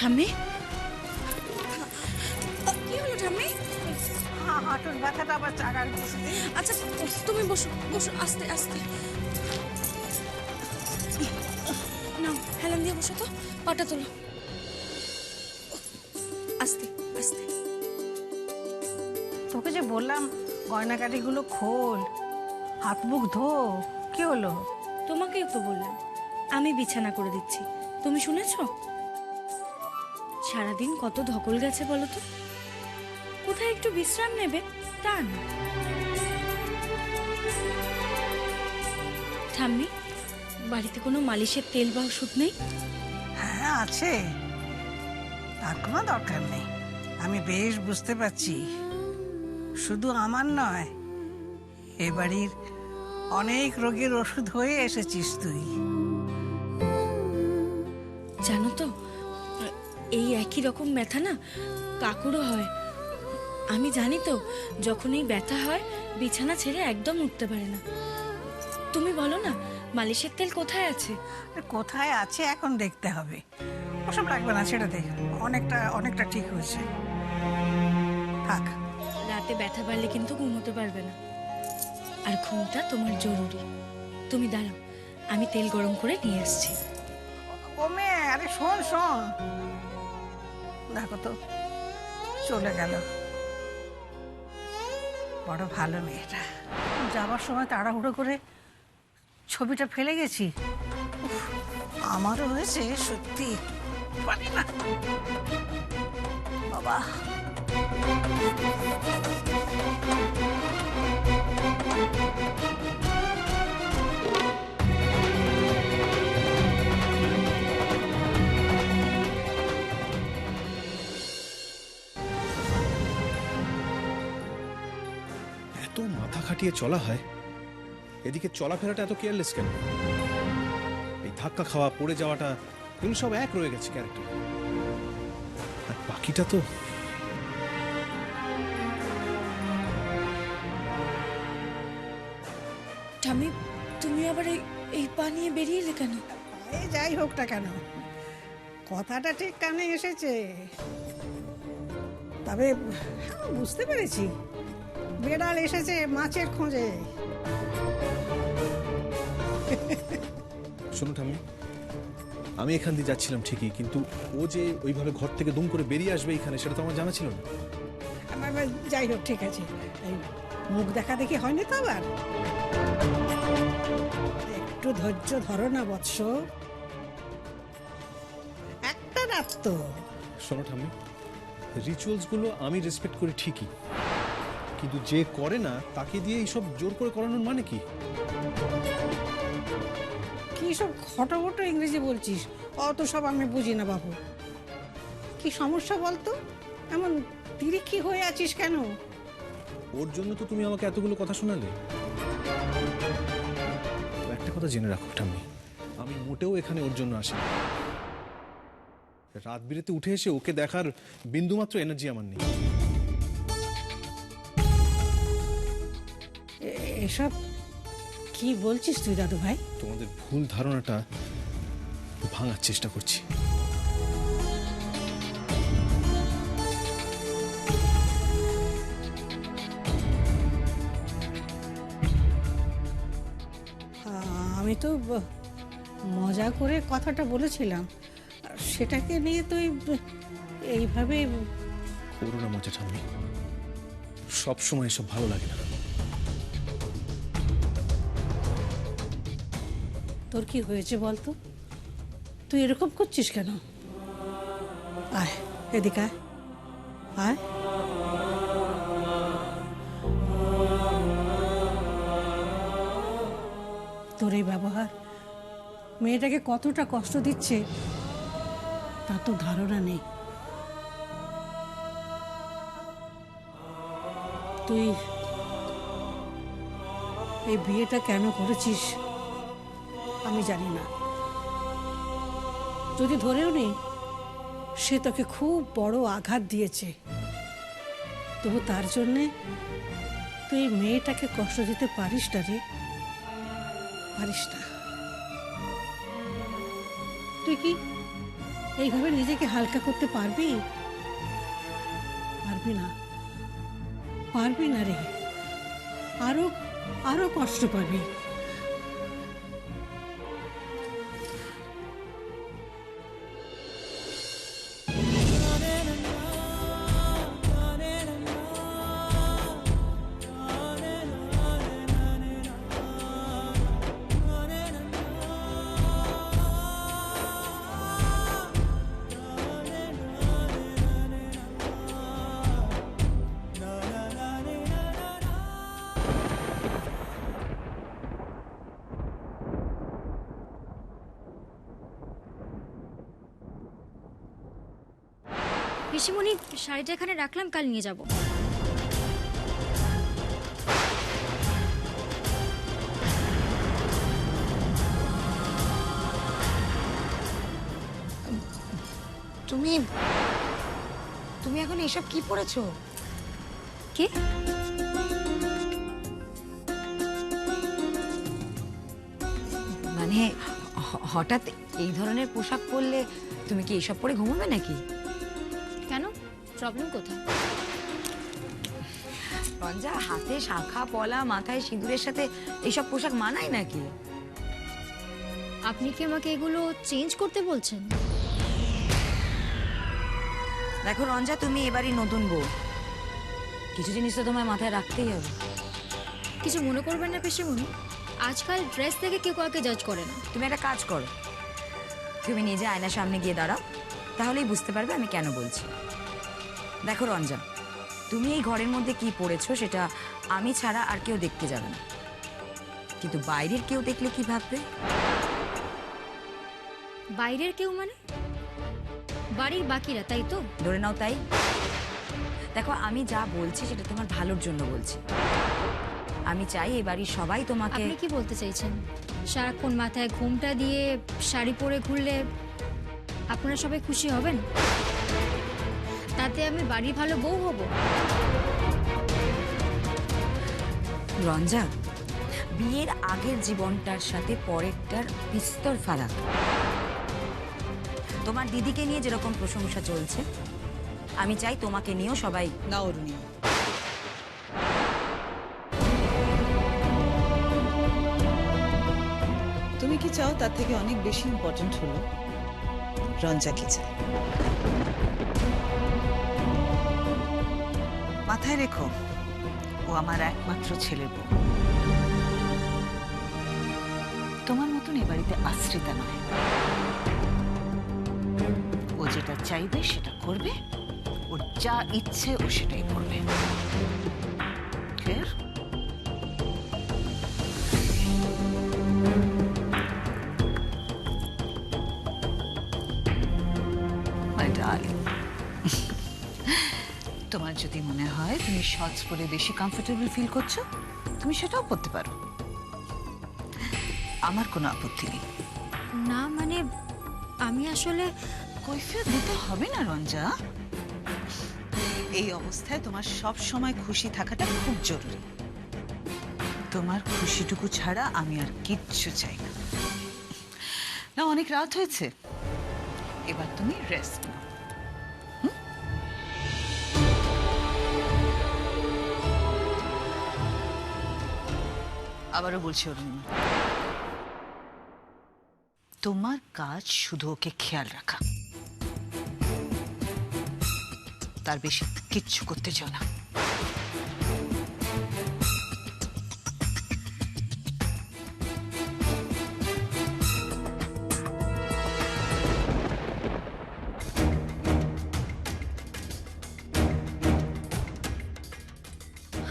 ঠাম্মি, কি হলো ঠাম্মি? হাঁটুর ব্যথাটা আবার চাগার দিয়েছে। আচ্ছা তুমি বসো বসো, আস্তে আস্তে নাও, হেলান দিয়ে বসো তো, পাটা তোলো, আস্তে আস্তে। তোকে যে বললাম গয়নাকাটিগুলো খোল, হাত মুখ ধো, কি হলো? তোমাকেই তো বললাম আমি বিছানা করে দিচ্ছি, তুমি শুনেছো? সারাদিন কত ধকল গেছে বলো তো, কোথায় একটু বিশ্রাম নেবে তা না। ঠাম্মি, বাড়িতে কোনো মালিশের তেল বা ওষুধ নেই? হ্যাঁ আছে, তার কোনো দরকার নেই। আমি বেশ বুঝতে পারছি, শুধু আমার নয়, এ বাড়ির অনেক রোগের ওষুধ হয়ে এসেছিস তুই। জানো তো, এই একই রকম ব্যথা না কাকুরও হয়। আমি জানি তো, যখন এই ব্যথা হয় বিছানা ছেড়ে একদম উঠতে পারে না। তুমি বলো না, মালিশের তেল কোথায় আছে? কোথায় আছে এখন দেখতে হবে, ওসব লাগবে না, ছেড়ে দে। অনেকটা অনেকটা ঠিক হয়েছে, থাক। রাতে ব্যথা বাড়লে কিন্তু ঘুমোতে পারবে না, আর ঘুমটা তোমার জরুরি। তুমি দাঁড়াও, আমি তেল গরম করে নিয়ে আসছি। ও মেয়ে, আরে শোন শোন, দেখো তো চলে গেল। বড় ভালো মেয়েটা, যাবার সময় তাড়াহুড়ো করে ছবিটা ফেলে গেছি। উফ, আমারও হয়েছে সত্যি, পারি না বাবা। এত মাথা খাটিয়ে চলা হয়, এদিকে চলাফেরাটা এত কেয়ারলেস কেন? এই ধাক্কা খাওয়া, পড়ে যাওয়াটা, এগুলো সব এক রয়ে গেছে ক্যারেক্টার। আর বাকিটা তো ঠাম্মি, তুমি আবার এই পা নিয়ে বেরিয়ে এলে কেন? এই যাই হোক না কেন, কথাটা ঠিক কানে এসেছে। তবে বুঝতে পেরেছি, বেড়াল এসেছে মাছের খোঁজে। শোনো ঠাম্মি, আমি এখান দিয়ে যাচ্ছিলাম ঠিকই, কিন্তু ও যে ওইভাবে ঘর থেকে দুম করে বেরিয়ে আসবে এখানে, সেটা তো আমার জানা ছিল না। যাই হোক, ঠিক আছে, এই মুখ দেখা দেখি হয়নি তো আবার। একটু ধৈর্য ধরো না বৎস, একটা রাত তো। শোনো ঠাম্মি, রিচুয়ালস গুলো আমি রেসপেক্ট করি ঠিকই, কিন্তু যে করে না তাকে দিয়ে এইসব জোর করে করানোর মানে কি? কি সব খটোবটো ইংরেজি বলছিস, অত সব আমি বুঝি না বাবু। কি সমস্যা বলতো, এমন তিরিক্ষি হয়ে আছিস কেন? ওর জন্য তো তুমি আমাকে এতগুলো কথা শোনালে। তো একটা কথা জেনে রাখো ঠাম্মি, আমি মোটেও এখানে ওর জন্য আসি না। রাত বিরেতে উঠে এসে ওকে দেখার বিন্দুমাত্র এনার্জি আমার নেই। এসব কি বলছিস তুই দাদু ভাই? তোমাদের ভুল ধারণাটা ভাঙার চেষ্টা করছি। আমি তো মজা করে কথাটা বলেছিলাম, আর সেটাকে নিয়ে তুই এইভাবে। করো না মজা ঠাম্মি, সব সময় এসব ভালো লাগে না। তোর কি হয়েছে বলতো, তুই এরকম করছিস কেন? আয় এদিকে আয়, আয়। তোর এই ব্যবহার মেয়েটাকে কতটা কষ্ট দিচ্ছে তা তো ধারণা নেই। তুই এই বিয়েটা কেন করেছিস আমি জানি না, যদি ধরেও নি সে তোকে খুব বড় আঘাত দিয়েছে, তবু তার জন্যে তুই এই মেয়েটাকে কষ্ট দিতে পারিস না রে, পারিস না। তুই কি এইভাবে নিজেকে হালকা করতে পারবি? পারবি না, পারবি না রে। আরো আরো কষ্ট পাবি। পিসিমণি, শাড়িটা এখানে রাখলাম, কাল নিয়ে যাব। তুমি তুমি এখন এসব কি পড়েছো? কে? মানে হঠাৎ এই ধরনের পোশাক পরলে তুমি কি এসব পরে ঘুমাবে নাকি? কেন, প্রবলেম কোথায়? রঞ্জা, হাতে শাখা পলা, মাথায় সিঁদুরের সাথে এইসব পোশাক মানায় নাকি? আপনি কি আমাকে এগুলো চেঞ্জ করতে বলছেন? দেখো রঞ্জা, তুমি এবারই নতুন বউ, কিছু জিনিস তো তোমায় মাথায় রাখতেই হবে। কিছু মনে করবেন না পিসিমণি, আজকাল ড্রেস থেকে কেউ কাউকে জাজ করে না। তুমি একটা কাজ করো, তুমি নিজে আয়নার সামনে গিয়ে দাঁড়াও, তাহলেই বুঝতে পারবে আমি কেন বলছি। দেখো রঞ্জা, তুমি এই ঘরের মধ্যে কি পড়েছো সেটা আমি ছাড়া আর কেউ দেখতে যাবে না, কিন্তু বাইরের কেউ দেখলে কি ভাববে? বাইরের কেউ মানে বাড়ির বাকিরা, তাই তো? ধরে নাও তাই। দেখো, আমি যা বলছি সেটা তোমার ভালোর জন্য বলছি। আমি চাই এই বাড়ির সবাই তোমাকে। আপনি কি বলতে চাইছেন? সারাক্ষণ মাথায় ঘোমটা দিয়ে শাড়ি পরে ঘুরলে আপনারা সবাই খুশি হবেন? তাতে আমি বাড়ির ভালো বউ হব? রঞ্জা, বিয়ের আগের জীবনটার সাথে পরেরটার বিস্তর ফারাক। তোমার দিদিকে নিয়ে যেরকম প্রশংসা চলছে, আমি চাই তোমাকে নিয়েও সবাই। না অরুণী, তুমি কি চাও তার থেকে অনেক বেশি ইম্পর্টেন্ট হলো রঞ্জা কি চায়। মাথায় রেখো, ও আমার একমাত্র ছেলের বউ। তোমার মতন এ বাড়িতে আশ্রিতা নয়। ও যেটা চাইবে সেটা করবে, ওর যা ইচ্ছে ও সেটাই করবে। Clear? My darling. তোমার যদি মনে হয় তুমি শর্টস পরে বেশি কমফোর্টেবল ফিল করছো, তুমি সেটাও করতে পারো, আমার কোনো আপত্তি নেই। না মানে আমি আসলে কৈফিয়ত দিতে হবে না রঞ্জা। এই অবস্থায় তোমার সব সময় খুশি থাকাটা খুব জরুরি। তোমার খুশিটুকু ছাড়া আমি আর কিচ্ছু চাই না। না, অনেক রাত হয়েছে, এবার তুমি রেস্ট নাও। আবারও বলছি অরুণিমা, তোমার কাজ শুধু ওকে খেয়াল রাখা, তার বেশি কিচ্ছু করতে চাও না।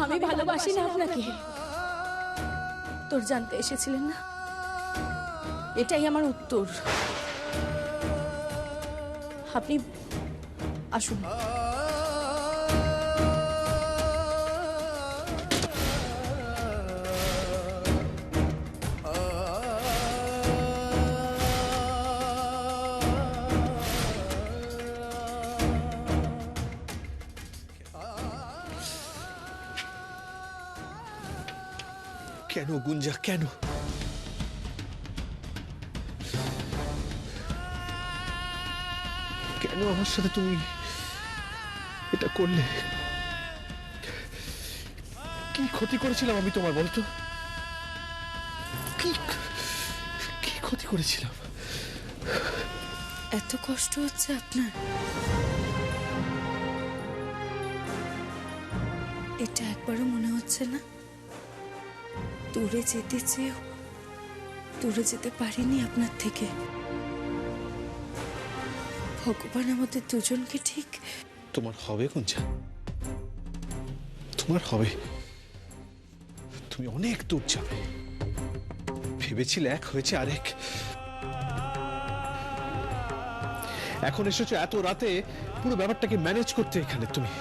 আমি ভালোবাসি না আপনাকে, তোর জানতে এসেছিলেন না? এটাই আমার উত্তর। আপনি আসুন। কেন গুঞ্জা, কেন? আমার সাথে তুমি এটা করলে? কি ক্ষতি করেছিলাম আমি তোমার, বলতো? কি কি ক্ষতি করেছিলাম? এত কষ্ট হচ্ছে আপনার? এটা একবারও মনে হচ্ছে না দূরে যেতে চেয়েও দূরে যেতে পারিনি আপনার থেকে? ভগবান আমাদের দুজনকে ঠিক তোমার হবে গুঞ্জা, তোমার হবে। তুমি অনেক দূর যাবে। ভেবেছিলে এক, হয়েছে আরেক। এখন এসেছো এত রাতে পুরো ব্যাপারটাকে ম্যানেজ করতে এখানে তুমি।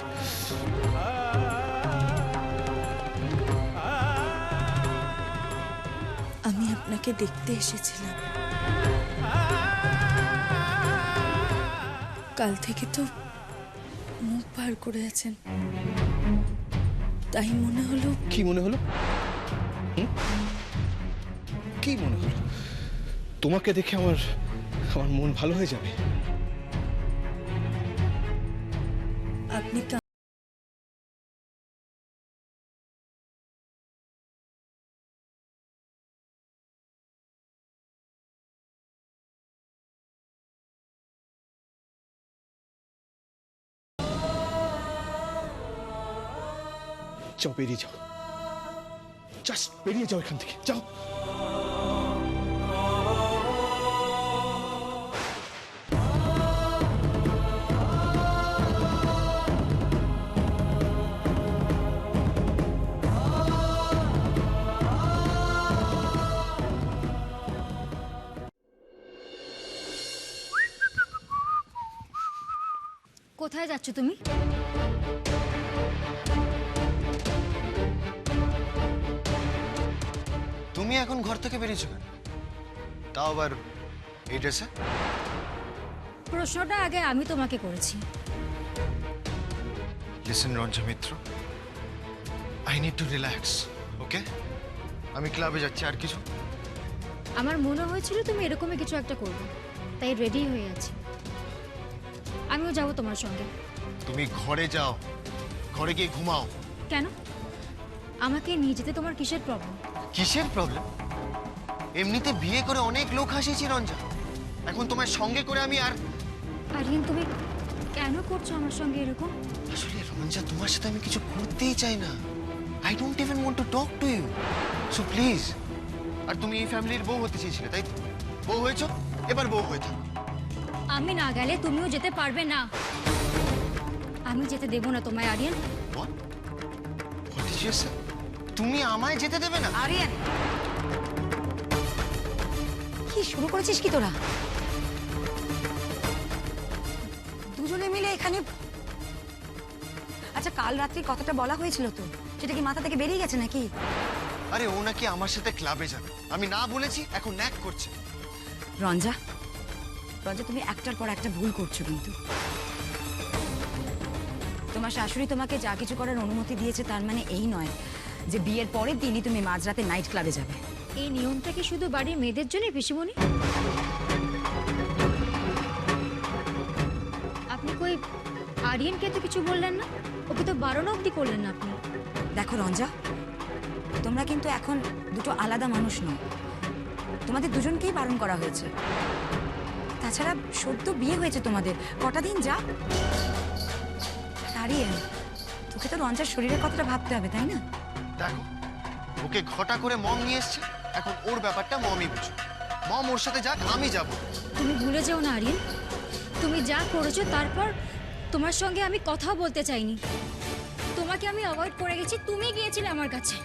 আমি আপনাকে দেখতে এসেছিলাম। কাল থেকে তো মুখ বার করে আছেন, তাই মনে হলো। কি মনে হলো? কি মনে হলো? তোমাকে দেখে আমার আমার মন ভালো হয়ে যাবে? আপনি যাও, বেরিয়ে যাও, জাস্ট বেরিয়ে যাও এখান থেকে, যাও। কোথায় যাচ্ছ তুমি? তুমি এখন ঘর থেকে বেরিয়েছো কেন? তাও আবার এই ড্রেসে? প্রশ্নটা আগে আমি তোমাকে করেছি। Listen Ranja Mitra, I need to relax, okay? আমি ক্লাবে যাচ্ছি, আর কিছু? আমার মনে হয়েছিল তুমি এরকমই কিছু একটা করবে, তাই রেডি হয়ে আছি। আমিও যাব তোমার সঙ্গে। তুমি ঘরে যাও, ঘরে গিয়ে ঘুমাও। কেন? আমাকে নিয়ে যেতে তোমার কিসের প্রবলেম? কিসের প্রবলেম? এমনিতে বিয়ে করে অনেক লোক হাসিয়েছি রঞ্জা, এখন তোমার সঙ্গে করে আমি আর আরিয়ান, তুমি কেন করছো আমার সঙ্গে এরকম? আসলে রঞ্জা, তোমার সাথে আমি কিছু করতেই চাই না। I don't even want to talk to you, so please. আর তুমি এই ফ্যামিলির বউ হতে চেয়েছিলে, তাই তো? বউ হয়েছো, এবার বউ হয়ে থাকো। আমি না গেলে তুমিও যেতে পারবে না। আমি যেতে দেবো না তোমায়, Aryan. What? What did you say? তুমি আমায় যেতে দেবে না? আরিয়ান, কি শুরু করেছিস কি তোরা? দুজনে মিলে এখানে। আচ্ছা, কাল রাত্রি কথাটা বলা হয়েছিল তো, সেটা কি মাথা থেকে বেরিয়ে গেছে নাকি? আরে ও নাকি আমার সাথে ক্লাবে যাবে, আমি না বলেছি, এখন ন্যাক করছে। রঞ্জা, রঞ্জা, তুমি একটার পর একটা ভুল করছো কিন্তু। তোমার শাশুড়ি তোমাকে যা কিছু করার অনুমতি দিয়েছে তার মানে এই নয় যে বিয়ের পরের দিনই তুমি মাঝরাতে নাইট ক্লাবে যাবে। এই নিয়মটা কি শুধু বাড়ির মেয়েদের জন্য, পিসিমণি? আপনি কই আরিয়ানকে তো কিছু বললেন না? ওকে তো বারণ অব্দি করলেন না আপনি। দেখো রঞ্জা, তোমরা কিন্তু এখন দুটো আলাদা মানুষ নও। তোমাদের দুজনকেই বারণ করা হয়েছে। তাছাড়া সদ্য বিয়ে হয়েছে তোমাদের, কটা দিন যা। আরিয়ান, তোকে তো রঞ্জার শরীরের কথাটা ভাবতে হবে, তাই না? দেখো, ওকে ঘটা করে মম নিয়ে এসছে, এখন ওর ব্যাপারটা মমই বুঝো। মম ওর সাথে যাক, আমি যাব। তুমি ভুলে যেও না আরিয়ান, তুমি যা করেছো তারপর তোমার সঙ্গে আমি কথাও বলতে চাইনি। তোমাকে আমি অ্যাভয়েড করে গেছি, তুমি গিয়েছিলে আমার কাছে।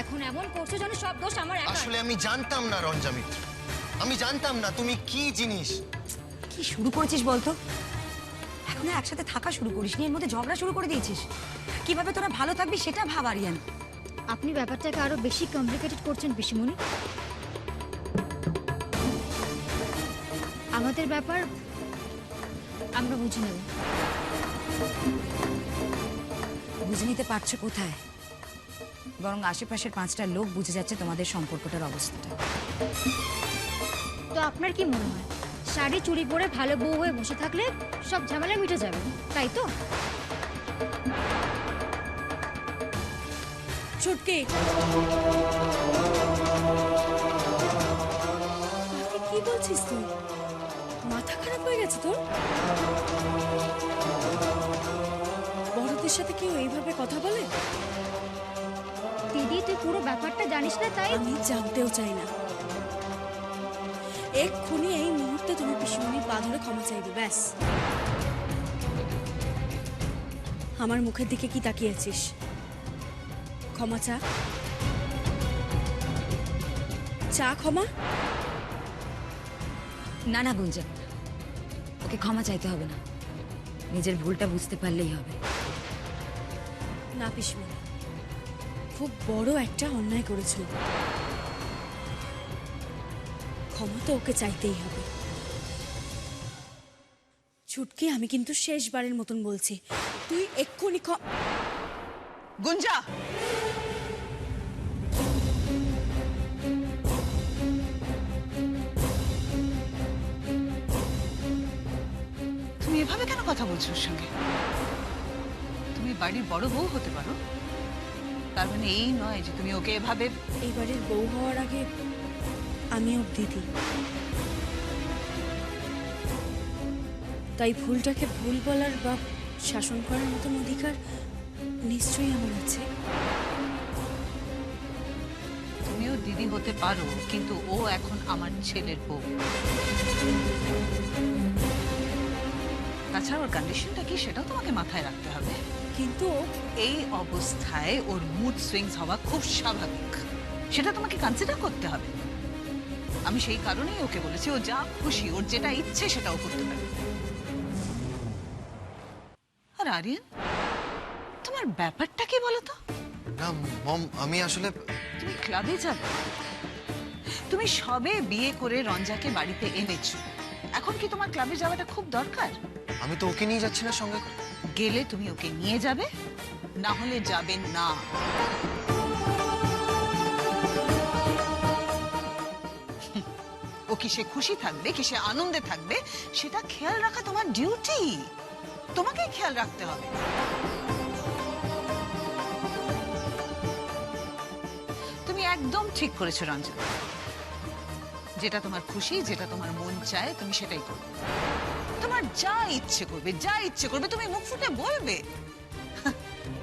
এখন এমন করছো যেন সব দোষ আমার একার। আসলে আমি জানতাম না রঞ্জা মিত্র, আমি জানতাম না তুমি কি জিনিস। কি শুরু করেছিস বলতো? এখন আর একসাথে থাকা শুরু করিসনি, এর মধ্যে ঝগড়া শুরু করে দিয়েছিস। কিভাবে তোরা ভালো থাকবি সেটা ভাব আরিয়ান। আপনি ব্যাপারটাকে আরো বেশি কমপ্লিকেটেড করছেন পিসিমণি। আমাদের ব্যাপার আমরা বুঝে নেব। বুঝে নিতে পারছো কোথায়? বরং আশেপাশের 5টা লোক বুঝে যাচ্ছে তোমাদের সম্পর্কটার অবস্থাটা। তো আপনার কি মনে হয় শাড়ি চুড়ি পরে ভালো বউ হয়ে বসে থাকলে সব ঝামেলা মিটে যাবে, তাই তো? ছুটকি, কি বলছিস তুই? মাথা খারাপ হয়ে গেছে তোর? বড়দের সাথে কেউ এইভাবে কথা বলে? দিদি তুই পুরো ব্যাপারটা জানিস না, তাই আমি জানতেও চাই না। এক্ষুনি এই মুহূর্তে তুমি পিসিমণির পা ধরে ক্ষমা চাইবে, ব্যাস। আমার মুখের দিকে কি তাকিয়েছিস? ক্ষমা চা, চা ক্ষমা। না না গুঞ্জন, ওকে ক্ষমা চাইতে হবে না, নিজের ভুলটা বুঝতে পারলেই হবে। না পিসিমণি, খুব বড় একটা অন্যায় করেছিল, ক্ষমা তো ওকে চাইতেই হবে। ছুটকি, আমি কিন্তু শেষবারের মতন বলছি, তুই এক্ষুনি গুঞ্জা, তুমি এভাবে কেন কথা বলছো ওর সঙ্গে? তুমি বাড়ির বড় বউ হতে পারো, তার মানে এই নয় যে তুমি ওকে এভাবে। এইবারের বউ হওয়ার আগে আমি ওর দিদি, তাই ভুলটাকে ভুল বলার বা শাসন করার মতন অধিকার নিশ্চয়ই আমার আছে। তুমিও দিদি হতে পারো, কিন্তু ও এখন আমার ছেলের বউ। তাছাড়া ওর কন্ডিশনটা কি সেটাও তোমাকে মাথায় রাখতে হবে। কিন্তু এই অবস্থায় ওর মুড সুইংস হওয়া খুব স্বাভাবিক, সেটা তোমাকে কনসিডার করতে হবে। আমি সেই কারণেই ওকে বলেছি ও যা খুশি, ওর যেটা ইচ্ছে সেটাও করতে পারে। আর আরিয়ান, তোমার ব্যাপারটা কি বলো তো? না মম, আমি আসলে তুমি ক্লাবে যাবে, তুমি সবে বিয়ে করে রঞ্জাকে বাড়িতে এনেছো, এখন কি তোমার ক্লাবে যাওয়াটা খুব দরকার? আমি তো ওকে নিয়ে যাচ্ছি না সঙ্গে করে। গেলে তুমি ওকে নিয়ে যাবে, না হলে যাবে না। ও কিসে খুশি থাকবে, কিসে আনন্দে থাকবে, সেটা খেয়াল রাখা তোমার ডিউটি, তোমাকেই খেয়াল রাখতে হবে। তুমি একদম ঠিক করেছো রঞ্জন, যেটা তোমার খুশি, যেটা তোমার মন চায় তুমি সেটাই করবে। তোমার যা ইচ্ছে করবে, যা ইচ্ছে করবে তুমি মুখ ফুটে বলবে।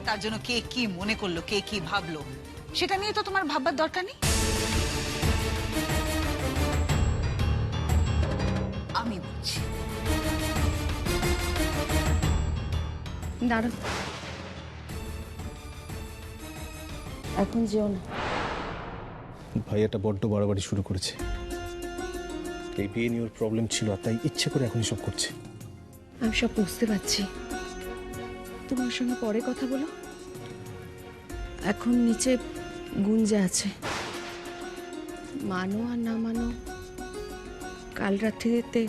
তার জন্য কে কি মনে করলো, কে কি ভাবলো, সেটা নিয়ে তো তোমার ভাববার দরকার নেই। আমি বলছি। দাঁড়ান, এখন যেও না। ভাই এটা বড্ড বাড়াবাড়ি শুরু করেছে। এই বিয়ে নিয়ে ওর প্রবলেম ছিল, আর তাই ইচ্ছে করে এখন সব করছে। আমি সব বুঝতে পারছি, তোমার সঙ্গে পরে কথা বলো। এখন নিচে গুঞ্জা আছে, মানো আর না মানো, কাল রাত্রিতে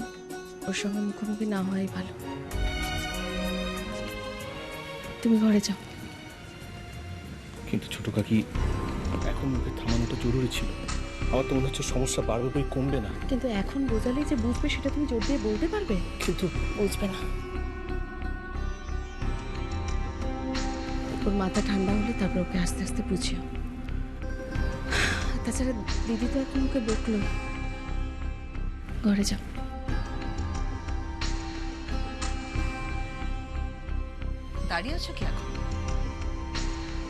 ওর সঙ্গে মুখোমুখি না হওয়াই ভালো। তুমি ঘরে যাও। কিন্তু ছোট কাকি, এখন ওকে থামানোটা জরুরি ছিল। আমার তো মনে হচ্ছে সমস্যা বাড়বে বই কমবে না। কিন্তু এখন বোঝালেই যে বুঝবে সেটা তুমি জোর দিয়ে বলতে পারবে? কিন্তু বুঝবে না। ওর মাথা ঠান্ডা হলে তারপর ওকে আস্তে আস্তে বুঝিও। তাছাড়া দিদি তো এখন ওকে বকলো। ঘরে যাও। দাঁড়িয়ে আছো কি এখন?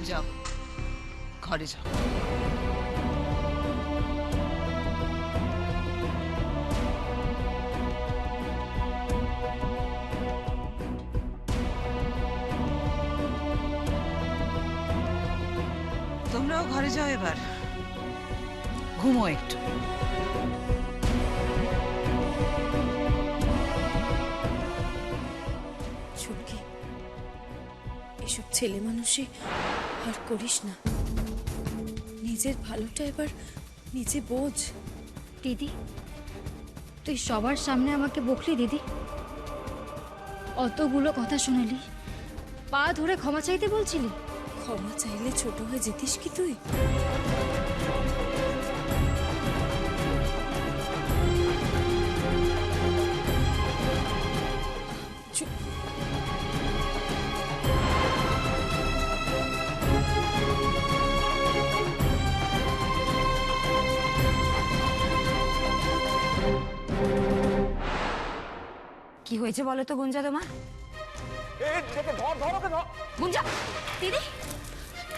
যাও, ঘরে যাও। তোমরাও ঘরে যাও এবার, ঘুমো একটু। ছুটকি, এসব ছেলে মানুষই আর করিস না। নিজের ভালোটা এবার নিজে বোঝ। দিদি তুই সবার সামনে আমাকে বকলি দিদি, অতগুলো কথা শোনালি, পা ধরে ক্ষমা চাইতে বলছিলি। ক্ষমা চাইলে ছোট হয়ে যেতিস কি তুই? কি হয়েছে বলো তো গুঞ্জা তোমার? গুঞ্জা, দিদি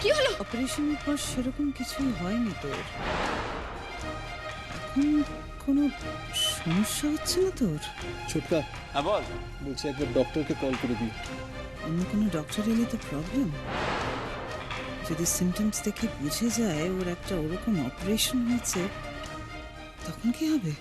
কি হলো? অপারেশনের পর সেরকম কিছুই হয়নি তোর। এখন কোনো সমস্যা হচ্ছে না তোর? ছোটকা, হ্যাঁ বল। বলছি একবার ডক্টরকে কল করে দিই। অন্য কোনো ডক্টর এলে তো প্রবলেম। যদি সিমটমস দেখে বুঝে যায় ওর একটা ওরকম অপারেশন হয়েছে, তখন কি হবে?